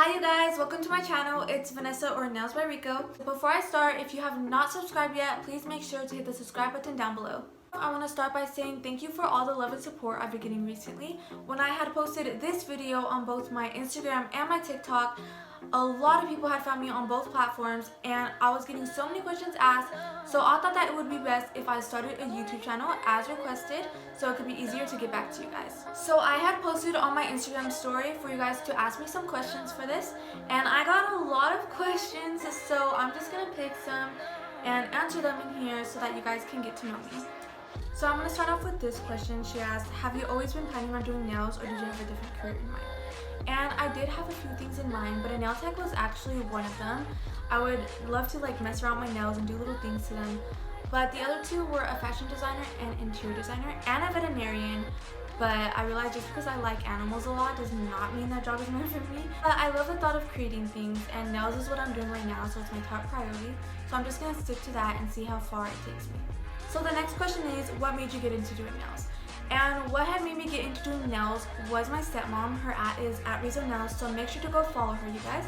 Hi you guys, welcome to my channel. It's Vanessa or Nails by Rico. Before I start, if you have not subscribed yet, please make sure to hit the subscribe button down below. I want to start by saying thank you for all the love and support I've been getting recently. When I had posted this video on both my Instagram and my TikTok, a lot of people had found me on both platforms and I was getting so many questions asked, so I thought that it would be best if I started a YouTube channel as requested so it could be easier to get back to you guys. So I had posted on my Instagram story for you guys to ask me some questions for this, and I got a lot of questions, so I'm just gonna pick some and answer them in here so that you guys can get to know me. So I'm going to start off with this question. She asked, have you always been planning on doing nails or did you have a different career in mind? And I did have a few things in mind, but a nail tech was actually one of them. I would love to mess around with my nails and do little things to them. But the other two were a fashion designer and interior designer and a veterinarian. But I realized just because I like animals a lot does not mean that job is meant for me. But I love the thought of creating things, and nails is what I'm doing right now, so it's my top priority. So I'm just going to stick to that and see how far it takes me. So the next question is, what made you get into doing nails? And what had made me get into doing nails was my stepmom. Her is @RizoNails, so make sure to go follow her, you guys.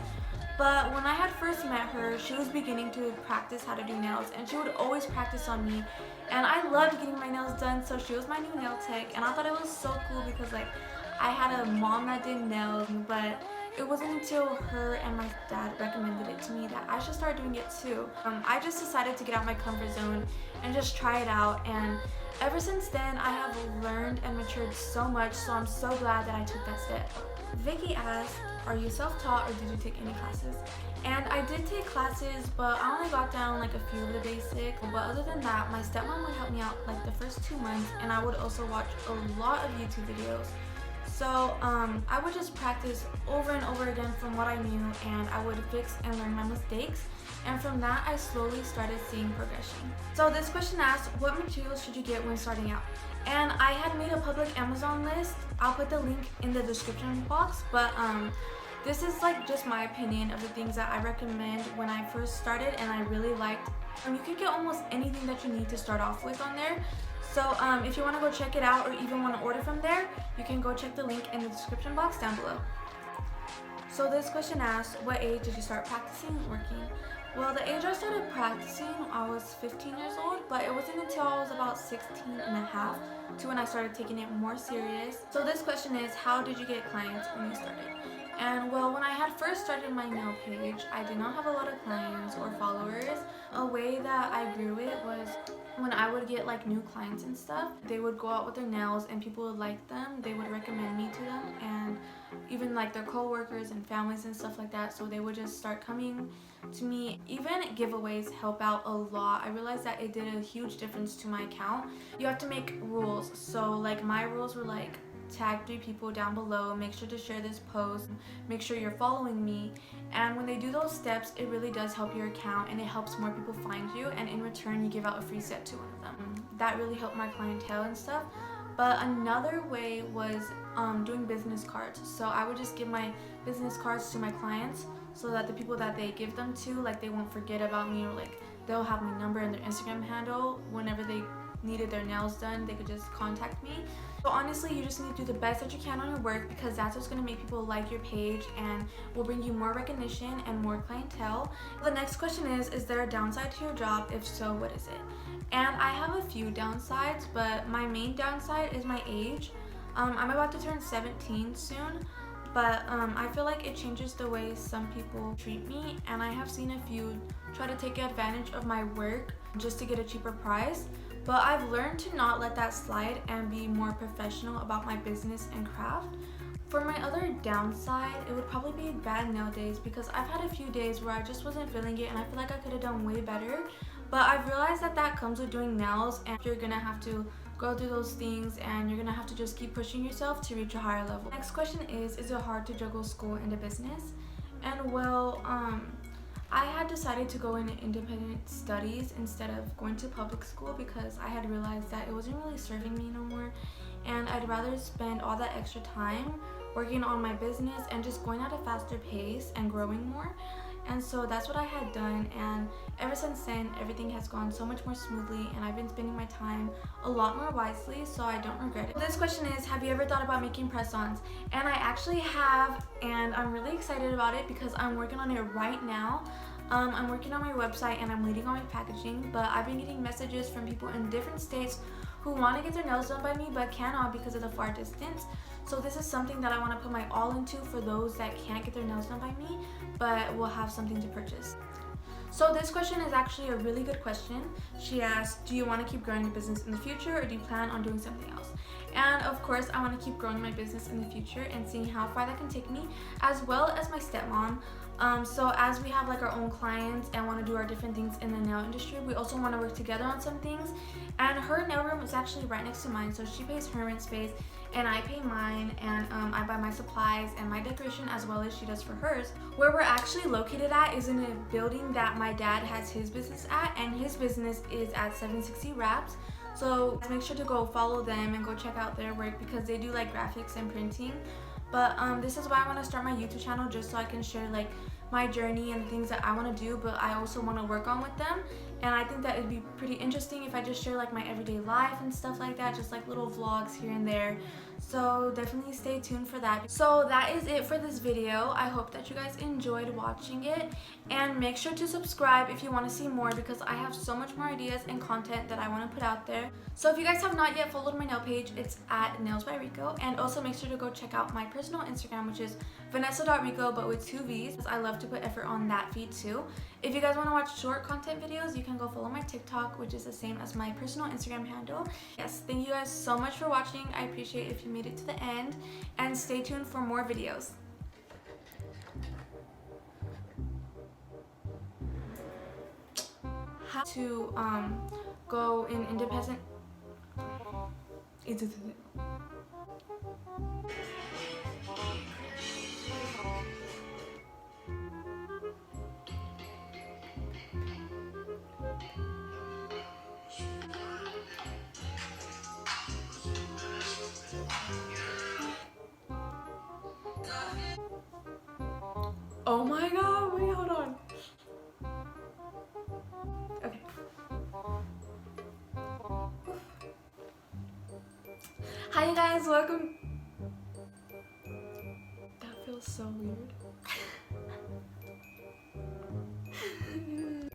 But when I had first met her, she was beginning to practice how to do nails, and she would always practice on me. And I loved getting my nails done, so she was my new nail tech, and I thought it was so cool because I had a mom that did nails, but it wasn't until her and my dad recommended it to me that I should start doing it too. I just decided to get out my comfort zone and just try it out, and ever since then I have learned and matured so much, so I'm so glad that I took that step. Vicky asked, are you self-taught or did you take any classes? And I did take classes, but I only got down a few of the basics. But other than that, my stepmom would help me out the first 2 months, and I would also watch a lot of YouTube videos. So I would just practice over and over again from what I knew, and I would fix and learn my mistakes, and from that I slowly started seeing progression. So this question asks, what materials should you get when starting out? And I had made a public Amazon list. I'll put the link in the description box, but this is just my opinion of the things that I recommend when I first started and I really liked. You can get almost anything that you need to start off with on there. So if you want to go check it out or even want to order from there, you can go check the link in the description box down below. So this question asks, what age did you start practicing working? Well, the age I started practicing, I was 15 years old, but it wasn't until I was about 16 and a half to when I started taking it more serious. So this question is, how did you get clients when you started? And well, when I had first started my nail page, I did not have a lot of clients or followers. A way that I grew it was when I would get new clients and stuff, they would go out with their nails and people would like them. They would recommend me to them, and even their co-workers and families and stuff like that. So they would just start coming to me. Even giveaways help out a lot. I realized that it did a huge difference to my account. You have to make rules. So my rules were tag 3 people down below, make sure to share this post, make sure you're following me, and when they do those steps, it really does help your account and it helps more people find you, and in return you give out a free set to one of them. That really helped my clientele and stuff. But another way was doing business cards. So I would just give my business cards to my clients so that the people that they give them to, they won't forget about me, or they'll have my number and their Instagram handle. Whenever they needed their nails done, they could just contact me. So honestly, you just need to do the best that you can on your work, because that's what's going to make people like your page and will bring you more recognition and more clientele. The next question is there a downside to your job? If so, what is it? And I have a few downsides, but my main downside is my age. I'm about to turn 17 soon, but I feel like it changes the way some people treat me, and I have seen a few try to take advantage of my work just to get a cheaper price. But I've learned to not let that slide and be more professional about my business and craft. For my other downside, it would probably be bad nail days, because I've had a few days where I just wasn't feeling it and I feel like I could have done way better. But I've realized that comes with doing nails, and you're gonna have to go through those things, and you're gonna have to just keep pushing yourself to reach a higher level. Next question is it hard to juggle school and a business? And well, I had decided to go into independent studies instead of going to public school, because I had realized that it wasn't really serving me no more, and I'd rather spend all that extra time working on my business and just going at a faster pace and growing more. And so that's what I had done, and ever since then everything has gone so much more smoothly, and I've been spending my time a lot more wisely, so I don't regret it. This question is, have you ever thought about making press-ons? And I actually have, and I'm really excited about it because I'm working on it right now. I'm working on my website and I'm waiting on my packaging, but I've been getting messages from people in different states who want to get their nails done by me but cannot because of the far distance. So this is something that I want to put my all into for those that can't get their nails done by me but will have something to purchase. So this question is actually a really good question. She asked, do you want to keep growing your business in the future, or do you plan on doing something else? And of course, I want to keep growing my business in the future and seeing how far that can take me, as well as my stepmom. So as we have like our own clients and want to do our different things in the nail industry, we also want to work together on some things. And her nail room is actually right next to mine, so she pays her rent space and I pay mine, and I buy my supplies and my decoration as well as she does for hers. Where we're actually located at is in a building that my dad has his business at, and his business is at 760 Wraps. So make sure to go follow them and go check out their work because they do like graphics and printing. But this is why I want to start my YouTube channel, just so I can share like my journey and things that I want to do, but I also want to work on with them. And I think that it'd be pretty interesting if I just share like my everyday life and stuff like that, just like little vlogs here and there. So definitely stay tuned for that. So that is it for this video. I hope that you guys enjoyed watching it, and make sure to subscribe if you want to see more because I have so much more ideas and content that I want to put out there. So if you guys have not yet followed my nail page, it's at Nails by Rico, and also make sure to go check out my personal Instagram, which is vanessa.rico but with 2 V's. I love to put effort on that feed too. If you guys want to watch short content videos, you can go follow my TikTok, which is the same as my personal Instagram handle. Yes, thank you guys so much for watching. I appreciate if you made it to the end, and stay tuned for more videos. How to go in independent. Oh my god, wait, hold on. Okay. Hi you guys, welcome. That feels so weird.